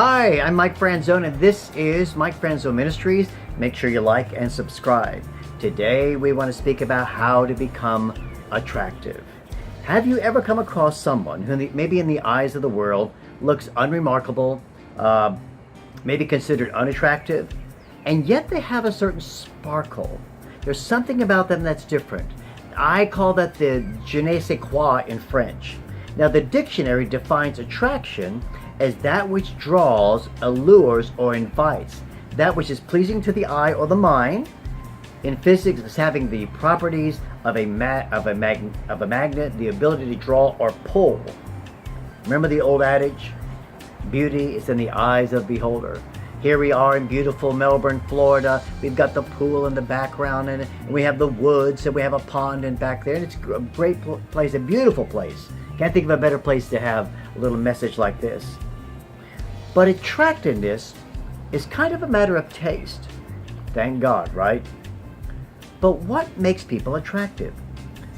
Hi, I'm Mike Franzone, and this is Mike Franzone Ministries. Make sure you like and subscribe. Today, we want to speak about how to become attractive. Have you ever come across someone who, maybe in the eyes of the world, looks unremarkable, maybe considered unattractive, and yet they have a certain sparkle? There's something about them that's different. I call that the je ne sais quoi in French. Now, the dictionary defines attraction as that which draws, allures, or invites, that which is pleasing to the eye or the mind. In physics, it's having the properties of a magnet, the ability to draw or pull. Remember the old adage? Beauty is in the eyes of the beholder. Here we are in beautiful Melbourne, Florida. We've got the pool in the background, and we have the woods, and we have a pond in back there. And it's a great place, a beautiful place. Can't think of a better place to have a little message like this. But attractiveness is kind of a matter of taste. Thank God, right? But what makes people attractive?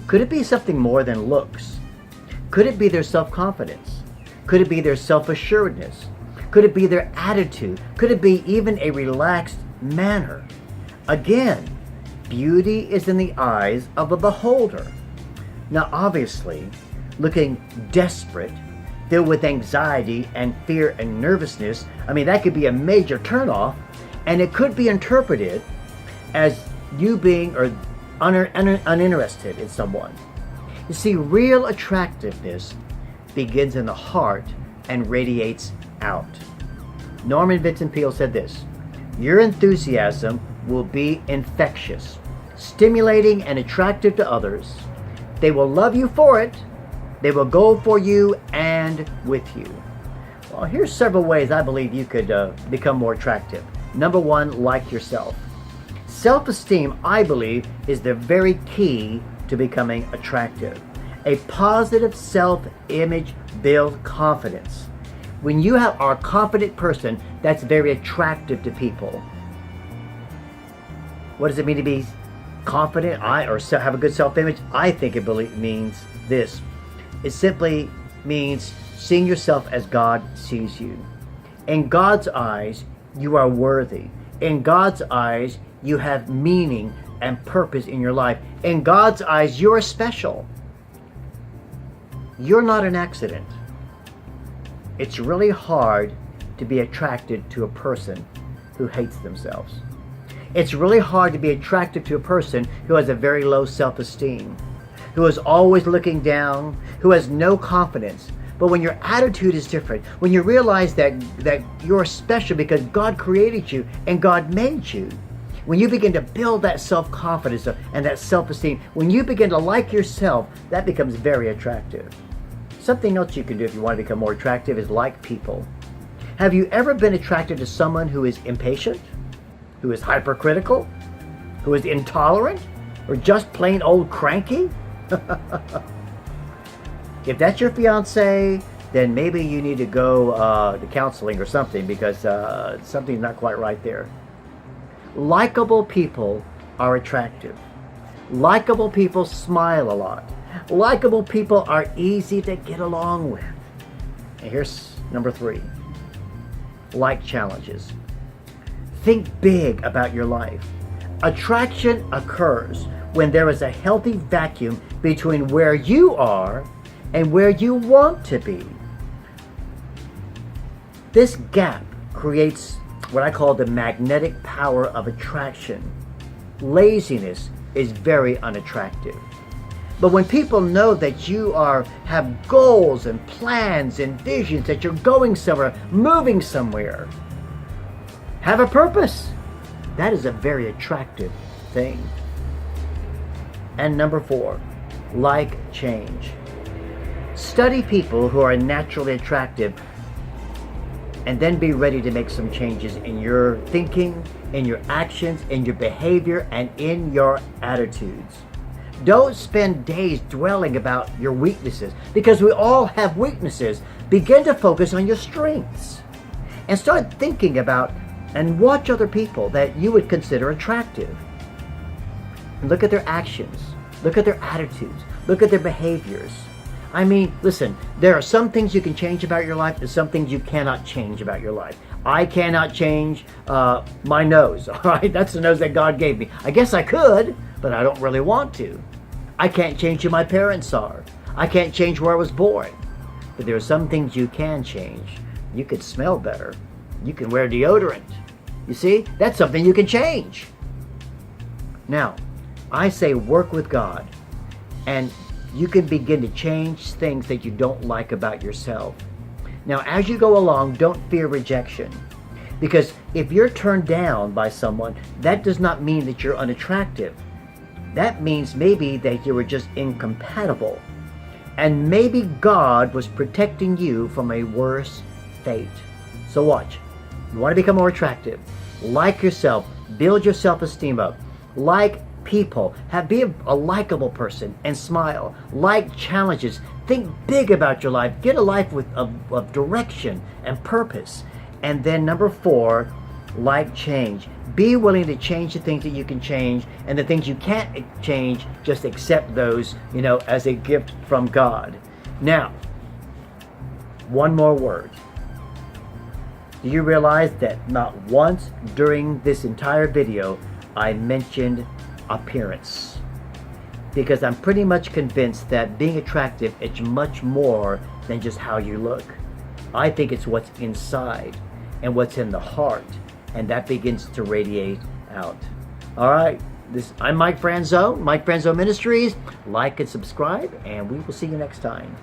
Could it be something more than looks? Could it be their self-confidence? Could it be their self-assuredness? Could it be their attitude? Could it be even a relaxed manner? Again, beauty is in the eyes of the beholder. Now, obviously, looking desperate, filled with anxiety and fear and nervousness, that could be a major turnoff, and it could be interpreted as you being uninterested in someone. You see, real attractiveness begins in the heart and radiates out. Norman Vincent Peale said this: "Your enthusiasm will be infectious, stimulating and attractive to others. They will love you for it. They will go for you and with you." Well, here's several ways I believe you could become more attractive. Number one, like yourself. Self-esteem, I believe, is the very key to becoming attractive. A positive self-image builds confidence. When you are a confident person, that's very attractive to people. What does it mean to be confident or have a good self-image? I think it means this. It simply means seeing yourself as God sees you. In God's eyes, you are worthy. In God's eyes, you have meaning and purpose in your life. In God's eyes, you're special. You're not an accident. It's really hard to be attracted to a person who hates themselves. It's really hard to be attracted to a person who has a very low self-esteem, who is always looking down, who has no confidence. But when your attitude is different, when you realize that you're special because God created you and God made you, when you begin to build that self-confidence and that self-esteem, when you begin to like yourself, that becomes very attractive. Something else you can do if you want to become more attractive is like people. Have you ever been attracted to someone who is impatient, who is hypercritical, who is intolerant, or just plain old cranky? If that's your fiance, then maybe you need to go to counseling or something, because something's not quite right there. Likable people are attractive. Likable people smile a lot. Likable people are easy to get along with. And here's number three. Like challenges. Think big about your life. Attraction occurs when there is a healthy vacuum between where you are and where you want to be. This gap creates what I call the magnetic power of attraction. Laziness is very unattractive. But when people know that you have goals and plans and visions, that you're going somewhere, moving somewhere, have a purpose, that is a very attractive thing. And number four, like change. Study people who are naturally attractive and then be ready to make some changes in your thinking, in your actions, in your behavior, and in your attitudes. Don't spend days dwelling about your weaknesses, because we all have weaknesses. Begin to focus on your strengths and start thinking about and watch other people that you would consider attractive. Look at their actions. Look at their attitudes. Look at their behaviors. I mean, listen, there are some things you can change about your life and some things you cannot change about your life. I cannot change my nose, all right? That's the nose that God gave me. I guess I could, but I don't really want to. I can't change who my parents are. I can't change where I was born. But there are some things you can change. You can smell better. You can wear deodorant. You see, that's something you can change. Now, I say work with God, and you can begin to change things that you don't like about yourself. Now, as you go along, don't fear rejection. Because if you're turned down by someone, that does not mean that you're unattractive. That means maybe that you were just incompatible. And maybe God was protecting you from a worse fate. So watch. You want to become more attractive. Like yourself. Build your self-esteem up. Like people. Be a likable person and smile. Like challenges. Think big about your life. Get a life of direction and purpose. And then number 4, like change. Be willing to change the things that you can change, and the things you can't change, just accept those, as a gift from God. Now, one more word. Do you realize that not once during this entire video I mentioned appearance? Because I'm pretty much convinced that being attractive is much more than just how you look. I think it's what's inside and what's in the heart, and that begins to radiate out. All right, I'm Mike Franzo, Mike Franzo Ministries. Like and subscribe, and we will see you next time.